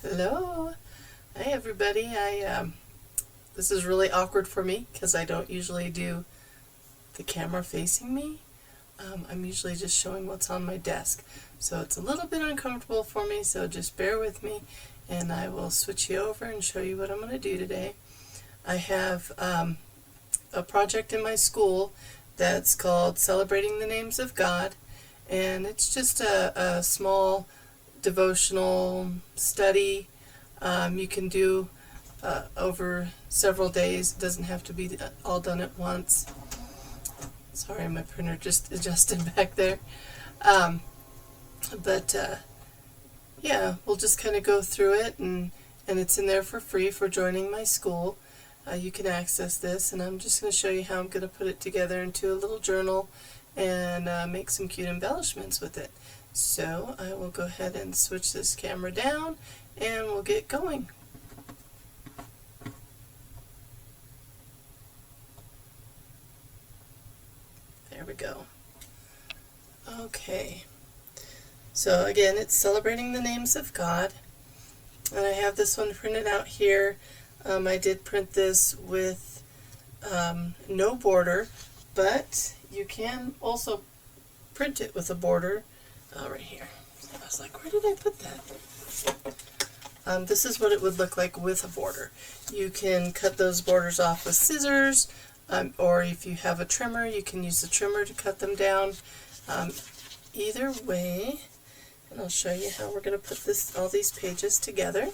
Hello. Hi everybody. This is really awkward for me because I don't usually do the camera facing me. I'm usually just showing what's on my desk. So it's a little bit uncomfortable for me, so just bear with me and I will switch you over and show you what I'm going to do today. I have a project in my school that's called Celebrating the Names of God, and it's just a small devotional study you can do over several days. It doesn't have to be all done at once. Sorry, my printer just adjusted back there. Yeah, we'll just kind of go through it, and it's in there for free for joining my school. You can access this, and I'm just going to show you how I'm going to put it together into a little journal and make some cute embellishments with it. So I will go ahead and switch this camera down and we'll get going. There we go. Okay, so again, it's Celebrating the Names of God, and I have this one printed out here. I did print this with no border, but you can also print it with a border. Right here. I was like, where did I put that? This is what it would look like with a border. You can cut those borders off with scissors, or if you have a trimmer, you can use the trimmer to cut them down. Either way, and I'll show you how we're going to put all these pages together.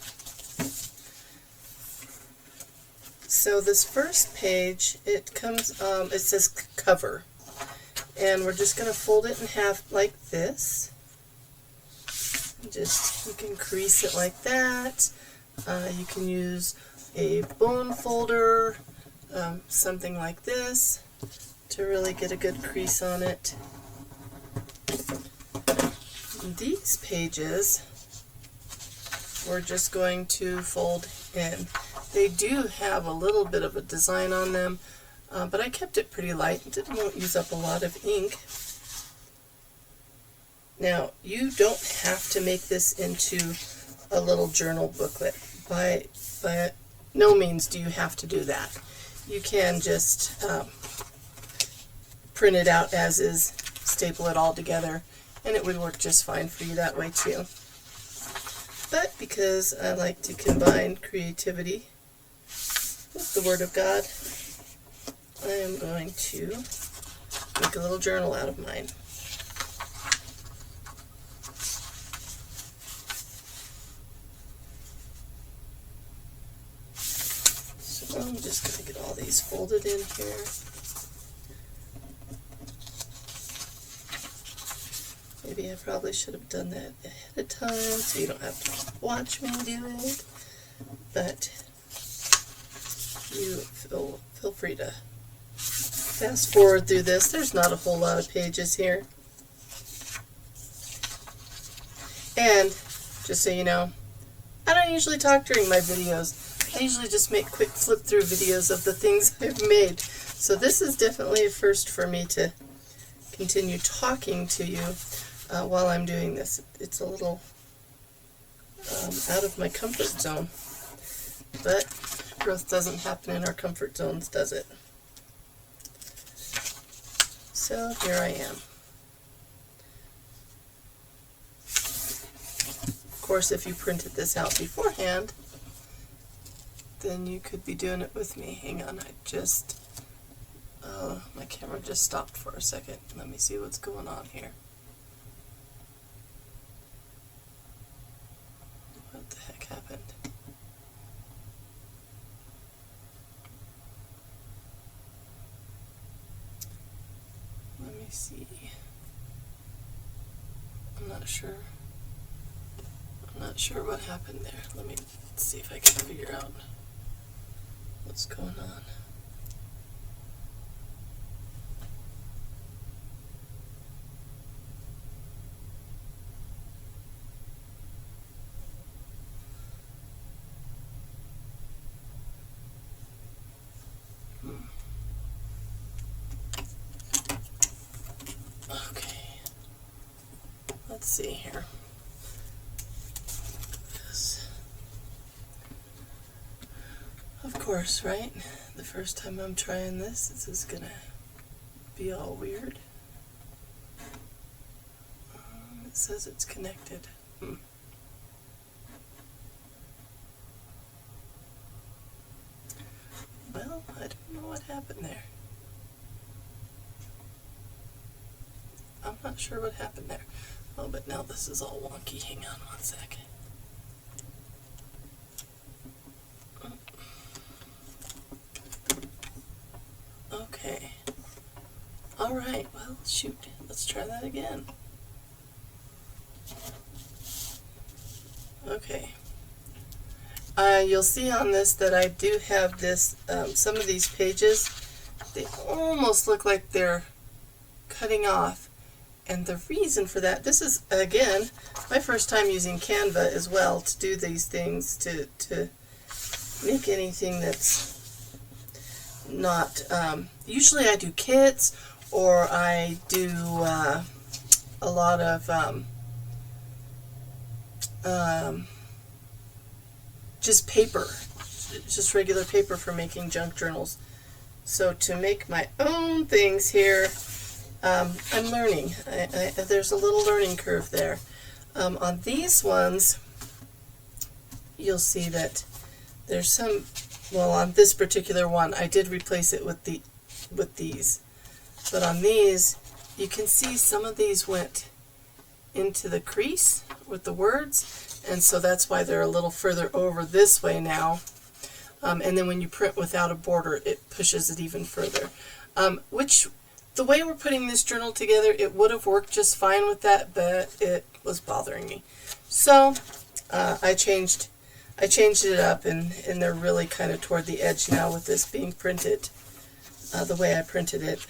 So this first page, it says cover, and we're just going to fold it in half like this. You can crease it like that. You can use a bone folder, something like this, to really get a good crease on it. These pages we're just going to fold in. They do have a little bit of a design on them, but I kept it pretty light. It won't use up a lot of ink. Now, you don't have to make this into a little journal booklet. By no means do you have to do that. You can just print it out as is, staple it all together, and it would work just fine for you that way too. But because I like to combine creativity with the Word of God, I am going to make a little journal out of mine. So I'm just going to get all these folded in here. Maybe I probably should have done that ahead of time so you don't have to watch me do it. But you feel free to fast forward through this. There's not a whole lot of pages here. And just so you know, I don't usually talk during my videos. I usually just make quick flip through videos of the things I've made. So this is definitely a first for me to continue talking to you while I'm doing this. It's a little out of my comfort zone. But growth doesn't happen in our comfort zones, does it? So here I am. Of course, if you printed this out beforehand, then you could be doing it with me. Hang on, my camera just stopped for a second. Let me see what's going on here. What the heck happened? Let me see. I'm not sure what happened there. Let me see if I can figure out what's going on. Okay. Let's see here. Yes. course, right? The first time I'm trying this, this is gonna be all weird. It says it's connected. Well, I don't know what happened there. I'm not sure what happened there. Oh, but now this is all wonky. Hang on one second. Okay. Alright, well, shoot. Let's try that again. Okay. You'll see on this that I do have this, some of these pages, they almost look like they're cutting off. And the reason for that, this is, again, my first time using Canva as well to do these things, to make anything that's not, usually I do kits, or I do a lot of just paper, just regular paper for making junk journals. So to make my own things here, I'm learning. There's a little learning curve there. On these ones, you'll see that there's some, well, on this particular one, I did replace it with these. But on these, you can see some of these went into the crease with the words, and so that's why they're a little further over this way now. And then when you print without a border, it pushes it even further. Which, the way we're putting this journal together, it would have worked just fine with that, but it was bothering me. So I changed it up, and they're really kind of toward the edge now with this being printed the way I printed it.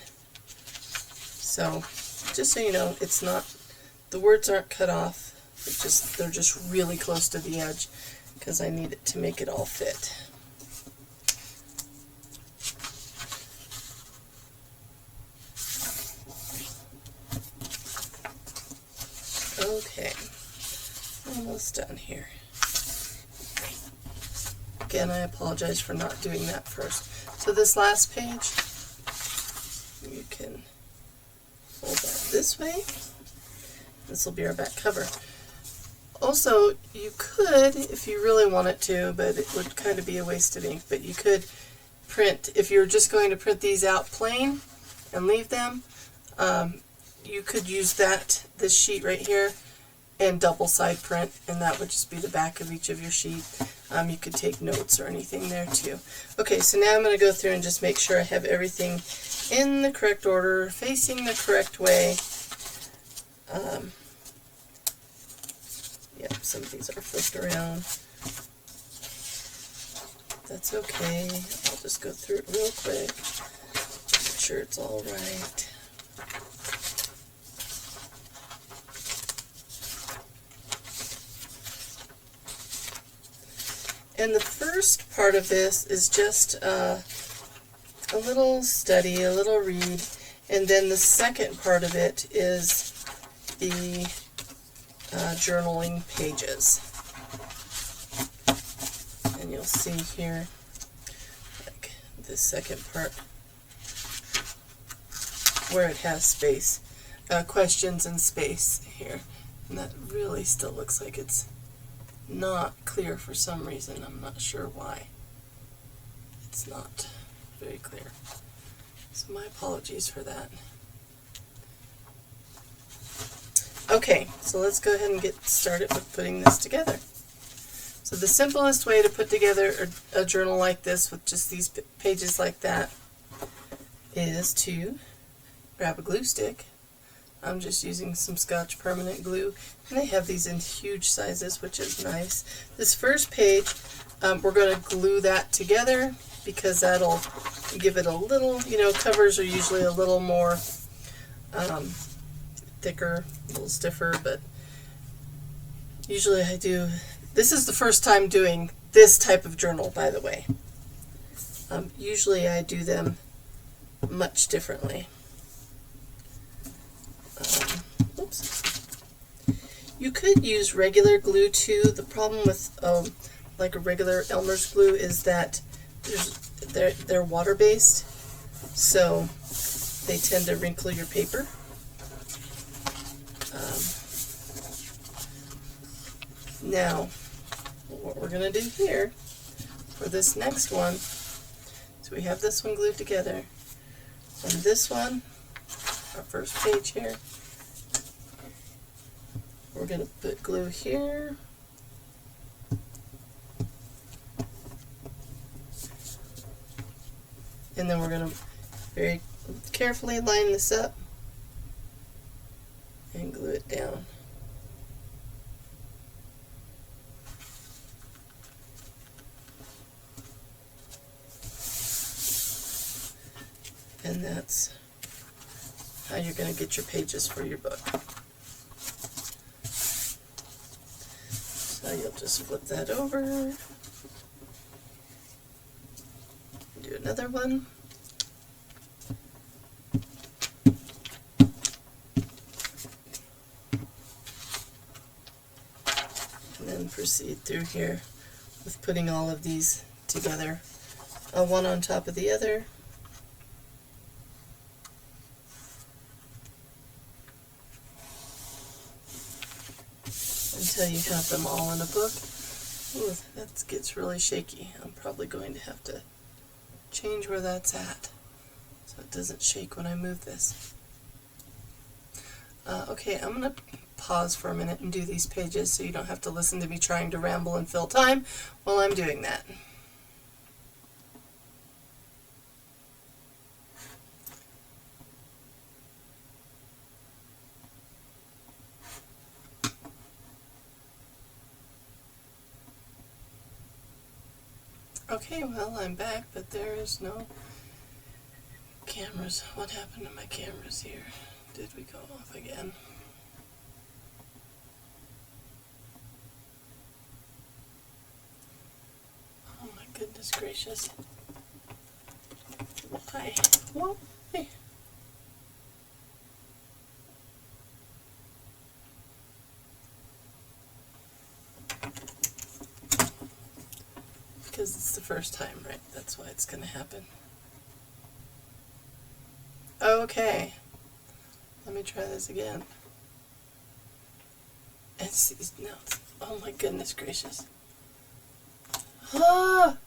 So just so you know, it's not, the words aren't cut off. They're just really close to the edge because I need it to make it all fit. Okay, almost done here. Again, I apologize for not doing that first. So this last page, you can fold that this way. This will be our back cover. Also, you could, if you really wanted to, but it would kind of be a waste of ink, but you could print, if you're just going to print these out plain and leave them, you could use this sheet right here, and double side print, and that would just be the back of each of your sheet. You could take notes or anything there too. Okay, so now I'm going to go through and just make sure I have everything in the correct order, facing the correct way. Yep, some of these are flipped around. That's okay. I'll just go through it real quick, make sure it's all right. And the first part of this is just a little study, a little read, and then the second part of it is the journaling pages. And you'll see here, like the second part, where it has space, questions and space here. And that really still looks like it's not clear for some reason. I'm not sure why. It's not very clear. So my apologies for that. Okay, so let's go ahead and get started with putting this together. So the simplest way to put together a journal like this with just these pages like that is to grab a glue stick. I'm just using some Scotch Permanent Glue, and they have these in huge sizes, which is nice. This first page, we're going to glue that together because that'll give it a little, covers are usually a little more thicker, a little stiffer, but usually I do, this is the first time doing this type of journal, by the way. Usually I do them much differently. Oops. You could use regular glue too. The problem with like a regular Elmer's glue is that they're water-based, so they tend to wrinkle your paper. Now, what we're going to do here for this next one, so we have this one glued together, and this one, our first page here, we're going to put glue here, and then we're going to very carefully line this up and glue it down. And that's how you're going to get your pages for your book. So you'll just flip that over, do another one. And then proceed through here with putting all of these together, one on top of the other. Until you have them all in a book. Ooh, that gets really shaky. I'm probably going to have to change where that's at so it doesn't shake when I move this. Okay, I'm going to pause for a minute and do these pages so you don't have to listen to me trying to ramble and fill time while I'm doing that. Okay, well, I'm back, but there is no cameras. What happened to my cameras here? Did we go off again? Oh my goodness gracious. Why? Why? Because it's the first time, right? That's why it's going to happen. Okay. Let me try this again. And see, no, oh my goodness gracious. Ah!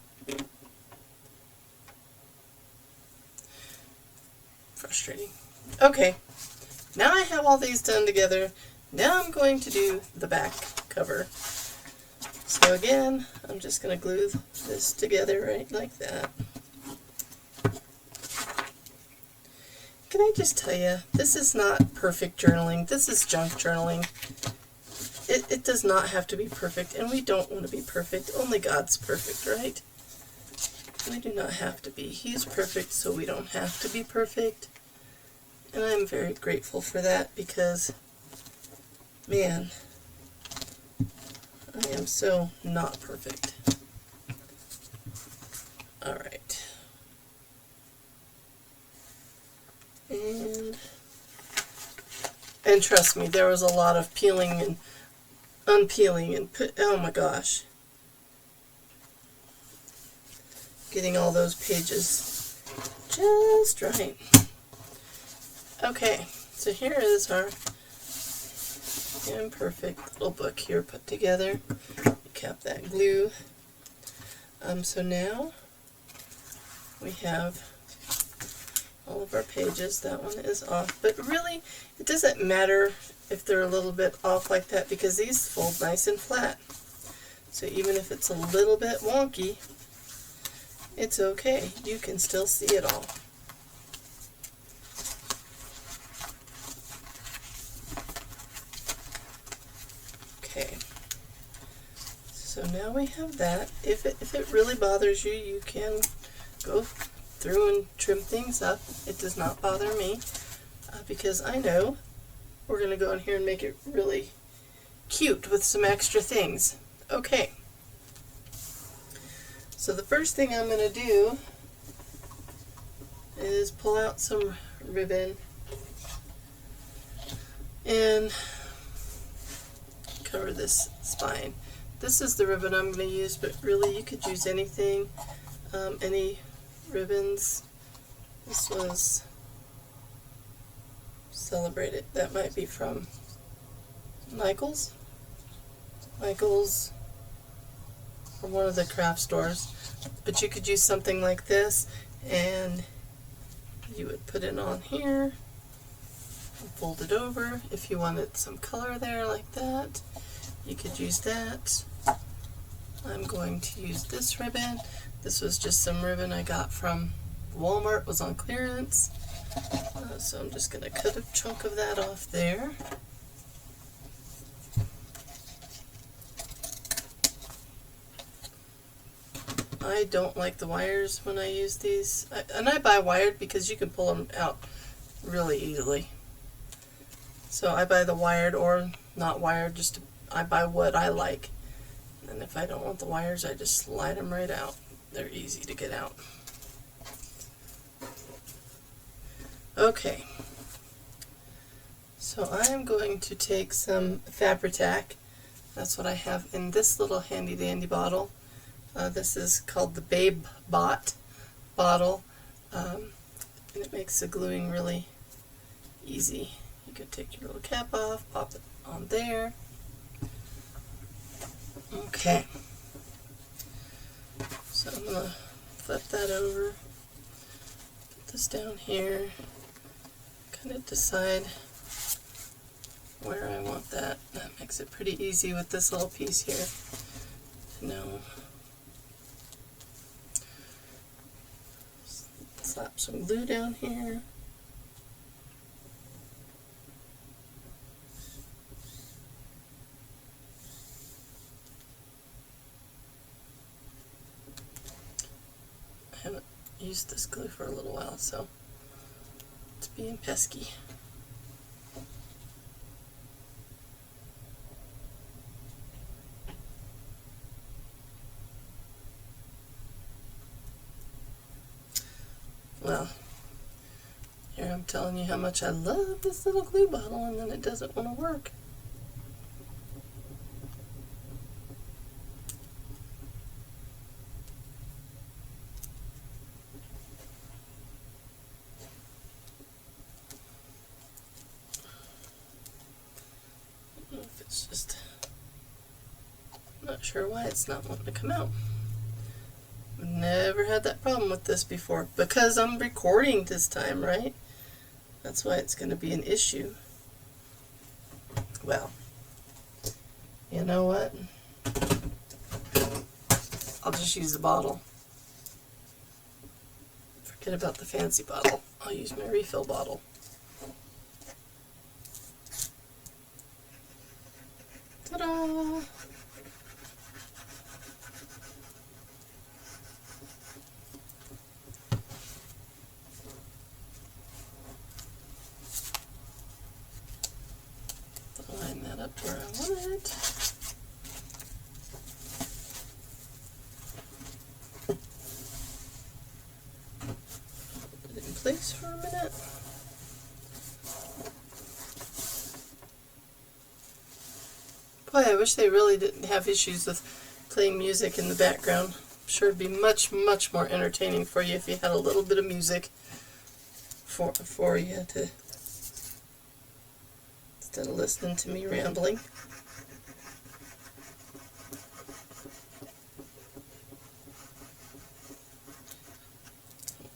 Frustrating. Okay. Now I have all these done together. Now I'm going to do the back cover. So again, I'm just going to glue this together right like that. Can I just tell you, this is not perfect journaling. This is junk journaling. It does not have to be perfect, and we don't want to be perfect. Only God's perfect, right? We do not have to be. He's perfect, so we don't have to be perfect. And I'm very grateful for that because, man, I am so not perfect. Alright. And trust me, there was a lot of peeling and unpeeling and oh my gosh. Getting all those pages just right. Okay, so here is our imperfect little book here put together. Cap that glue. So now we have all of our pages. That one is off, but really it doesn't matter if they're a little bit off like that because these fold nice and flat. So even if it's a little bit wonky, it's okay. You can still see it all. Okay. So now we have that. If it really bothers you, you can go through and trim things up. It does not bother me because I know we're going to go in here and make it really cute with some extra things. Okay. So the first thing I'm going to do is pull out some ribbon and cover this spine. This is the ribbon I'm going to use, but really you could use anything. Any ribbons? This was Celebrate It. That might be from Michael's or one of the craft stores. But you could use something like this, and you would put it on here and fold it over. If you wanted some color there like that, you could use that. I'm going to use this ribbon. This was just some ribbon I got from Walmart. It was on clearance. So I'm just going to cut a chunk of that off there. I don't like the wires when I use these. And I buy wired because you can pull them out really easily. So I buy the wired or not wired, I buy what I like. And if I don't want the wires, I just slide them right out. They're easy to get out. Okay. So I am going to take some Fabri-Tac. That's what I have in this little handy dandy bottle. This is called the Babe Bot bottle, and it makes the gluing really easy. You can take your little cap off, pop it on there. Okay, so I'm going to flip that over, put this down here, kind of decide where I want that. That makes it pretty easy with this little piece here to know. Slap some glue down here. I haven't used this glue for a little while, so it's being pesky. Well, here I'm telling you how much I love this little glue bottle, and then it doesn't want to work. I don't know if it's just, I'm not sure why it's not wanting to come out. I've never had that problem with this before, because I'm recording this time, right? That's why it's going to be an issue. Well, you know what? I'll just use the bottle. Forget about the fancy bottle. I'll use my refill bottle. Ta-da! Line that up where I want it. Put it in place for a minute. Boy, I wish they really didn't have issues with playing music in the background. I'm sure it'd be much, much more entertaining for you if you had a little bit of music for you to, instead of listening to me rambling.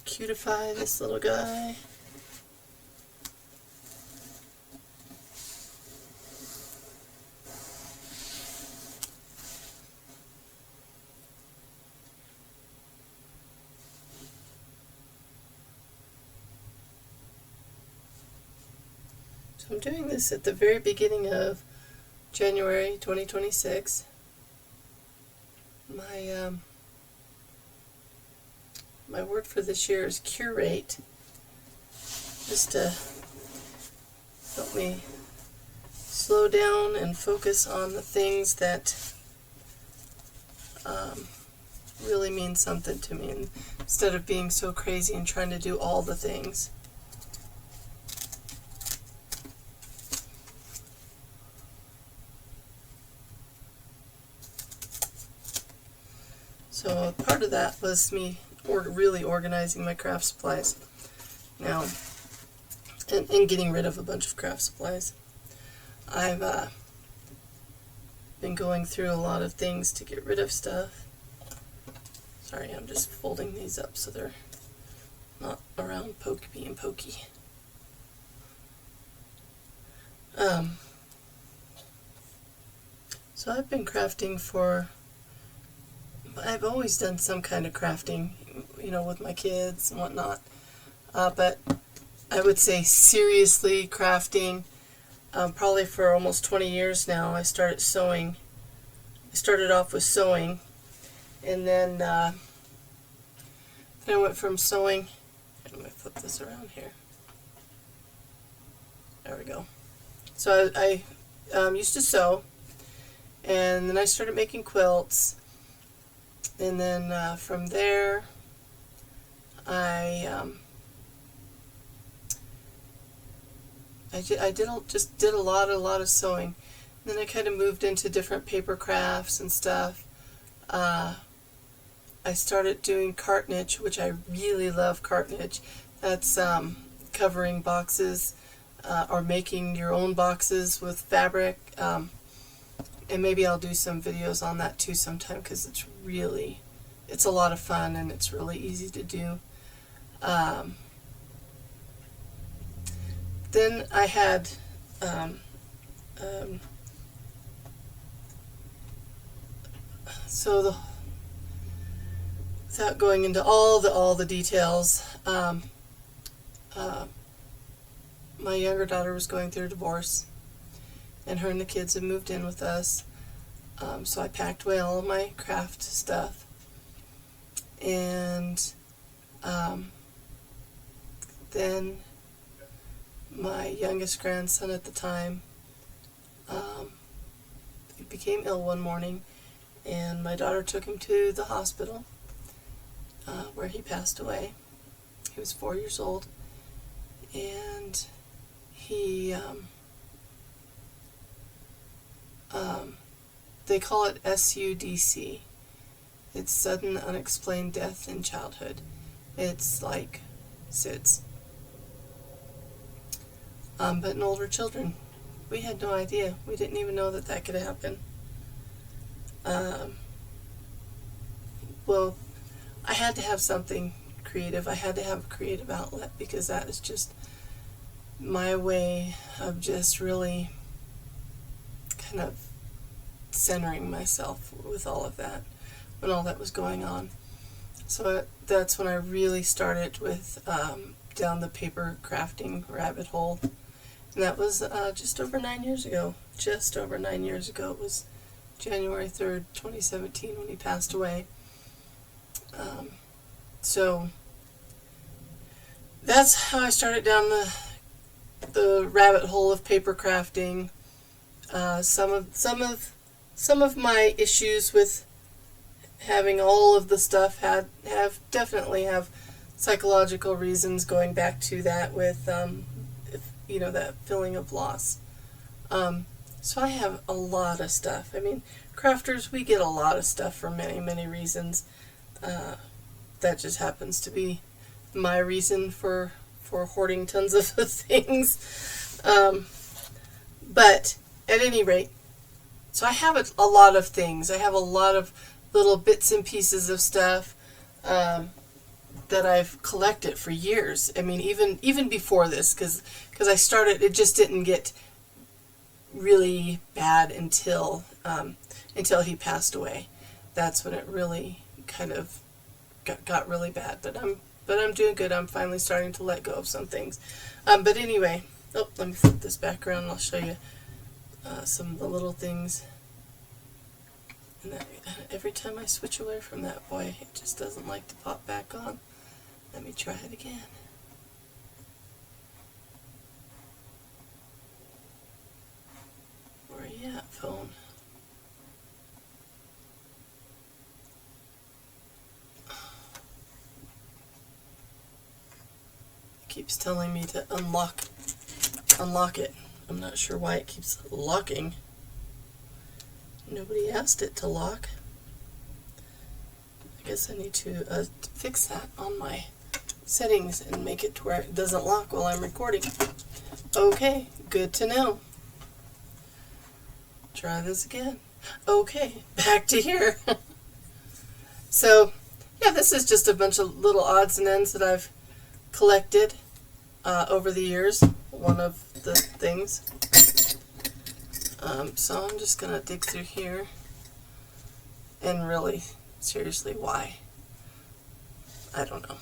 Cutify this little guy. So I'm doing this at the very beginning of January 2026. My word for this year is curate, just to help me slow down and focus on the things that really mean something to me, and instead of being so crazy and trying to do all the things. So part of that was me really organizing my craft supplies now, and getting rid of a bunch of craft supplies. I've been going through a lot of things to get rid of stuff. Sorry, I'm just folding these up so they're not around being pokey. So I've been crafting I've always done some kind of crafting, with my kids and whatnot. But I would say seriously crafting, probably for almost 20 years now. I started sewing. I started off with sewing, and then I went from sewing. Let me flip this around here. There we go. So I used to sew, and then I started making quilts, and then from there I did a lot of sewing. And then I kind of moved into different paper crafts and stuff. I started doing cartonnage, which I really love cartonnage. That's covering boxes or making your own boxes with fabric. And maybe I'll do some videos on that too sometime, because it's a lot of fun and it's really easy to do. Then I had without going into all the details, my younger daughter was going through a divorce, and her and the kids had moved in with us. So I packed away all of my craft stuff, and then my youngest grandson at the time he became ill one morning, and my daughter took him to the hospital where he passed away. He was 4 years old, and he they call it SUDC. It's sudden unexplained death in childhood. It's like SIDS. But in older children, we had no idea. We didn't even know that could happen. Well, I had to have something creative. I had to have a creative outlet, because that is just my way of just really kind of centering myself with all of that, when all that was going on. So that's when I really started with down the paper crafting rabbit hole. And that was just over 9 years ago. Just over 9 years ago. It was January 3rd, 2017 when he passed away. So that's how I started down the rabbit hole of paper crafting. Some of my issues with having all of the stuff definitely have psychological reasons, going back to that with that feeling of loss. So I have a lot of stuff. I mean, crafters, we get a lot of stuff for many reasons. That just happens to be my reason for hoarding tons of things. But at any rate, so I have a lot of things. I have a lot of little bits and pieces of stuff that I've collected for years. I mean, even before this, because I started, it just didn't get really bad until he passed away. That's when it really kind of got really bad. But I'm doing good. I'm finally starting to let go of some things. But anyway, let me flip this back around and I'll show you some of the little things. And every time I switch away from that, boy, it just doesn't like to pop back on. Let me try it again. Where are you at, phone? It keeps telling me to unlock it. I'm not sure why it keeps locking. Nobody asked it to lock. I guess I need to fix that on my settings and make it to where it doesn't lock while I'm recording. Okay, good to know. Try this again. Okay, back to here. So, yeah, this is just a bunch of little odds and ends that I've collected over the years. One of the things. So I'm just going to dig through here. And really, seriously, why? I don't know.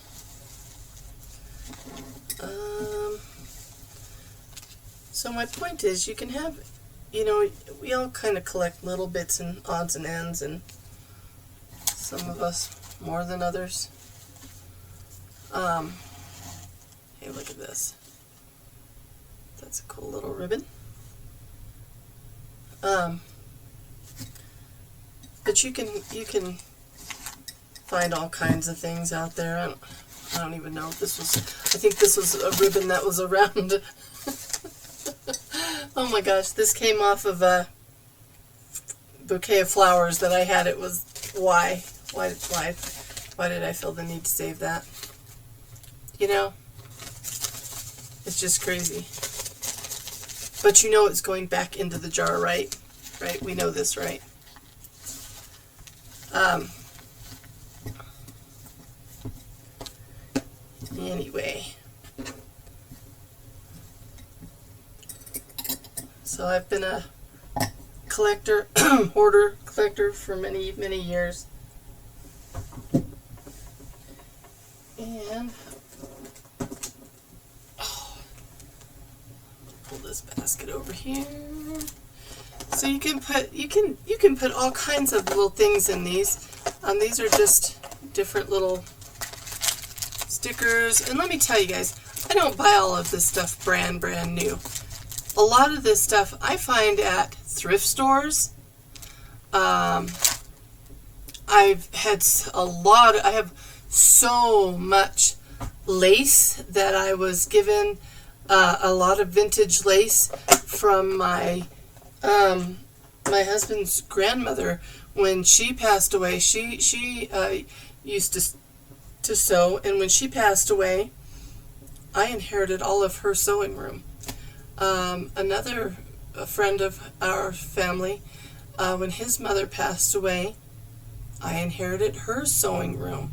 So my point is, you can have, you know, we all kind of collect little bits and odds and ends, and some of us more than others. Hey, look at this. That's a cool little ribbon. But you can find all kinds of things out there. I don't even know if this was, I think this was a ribbon that was around. Oh my gosh, this came off of a bouquet of flowers that I had. It was, why did I feel the need to save that? You know, it's just crazy. But you know it's going back into the jar, right? Right? We know this, right? Anyway. So I've been a collector, hoarder collector for many, many years. And pull this basket over here. So you can put all kinds of little things in these. These are just different little stickers. And let me tell you guys, I don't buy all of this stuff brand new. A lot of this stuff I find at thrift stores. I've had I have so much lace that I was given, a lot of vintage lace from my husband's grandmother. When she passed away, she used to sew, and when she passed away, I inherited all of her sewing room. Another friend of our family, when his mother passed away, I inherited her sewing room.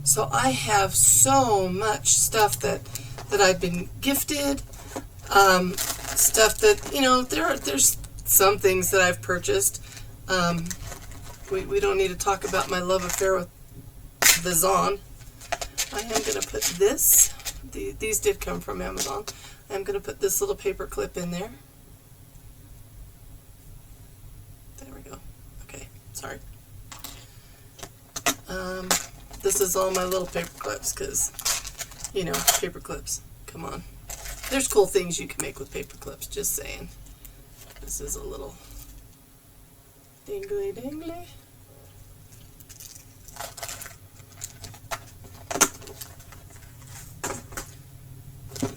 So I have so much stuff that I've been gifted, stuff that, you know, there's some things that I've purchased. We don't need to talk about my love affair with Vizon. I am going to put this, these did come from Amazon. I'm going to put this little paper clip in there. There we go. Okay, sorry. This is all my little paper clips because, you know, paper clips. Come on. There's cool things you can make with paper clips, just saying. This is a little dingly dingly.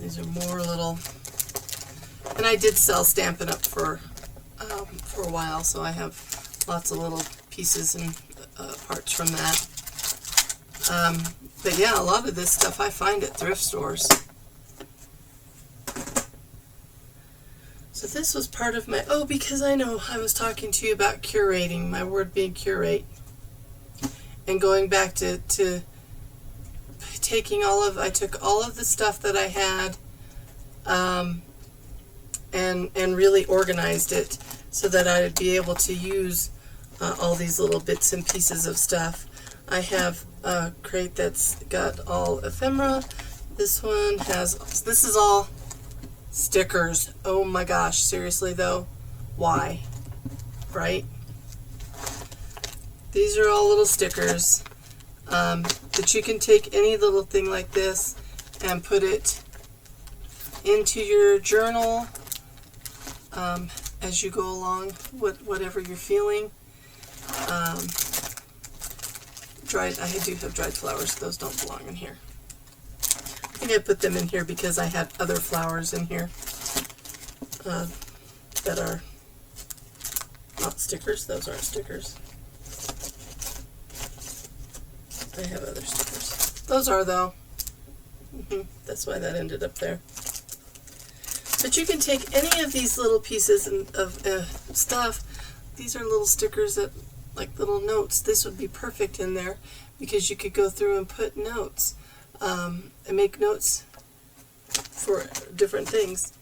These are more little, and I did sell Stampin' Up! For a while, so I have lots of little pieces and parts from that. But yeah, a lot of this stuff I find at thrift stores. So this was part of my, because I know I was talking to you about curating, my word being curate, and going back to taking I took all of the stuff that I had, and really organized it so that I would be able to use all these little bits and pieces of stuff. I have a crate that's got all ephemera. This one has, this is all stickers. Oh my gosh, seriously though, why? Right? These are all little stickers. That you can take any little thing like this and put it into your journal as you go along with whatever you're feeling. I do have dried flowers. Those don't belong in here. I think I put them in here because I had other flowers in here that are not stickers. Those aren't stickers. I have other stickers. Those are, though. That's why that ended up there. But you can take any of these little pieces of stuff. These are little stickers that, like little notes. This would be perfect in there because you could go through and put notes and make notes for different things.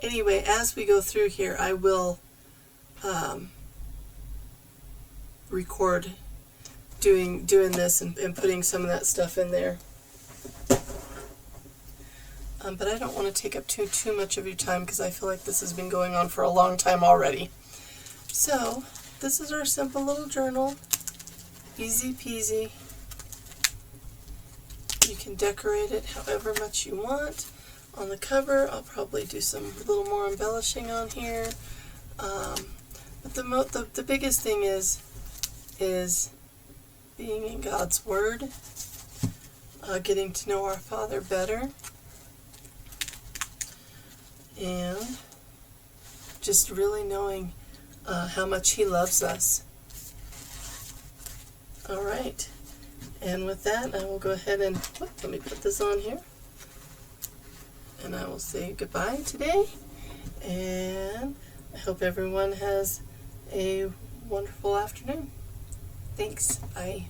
Anyway, as we go through here, I will record doing this and putting some of that stuff in there. But I don't want to take up too much of your time because I feel like this has been going on for a long time already. So this is our simple little journal. Easy peasy. You can decorate it however much you want. On the cover, I'll probably do some little more embellishing on here. But the biggest thing is being in God's Word, getting to know our Father better, and just really knowing how much He loves us. All right, and with that, I will go ahead and let me put this on here, and I will say goodbye today, and I hope everyone has a wonderful afternoon. Thanks. Bye.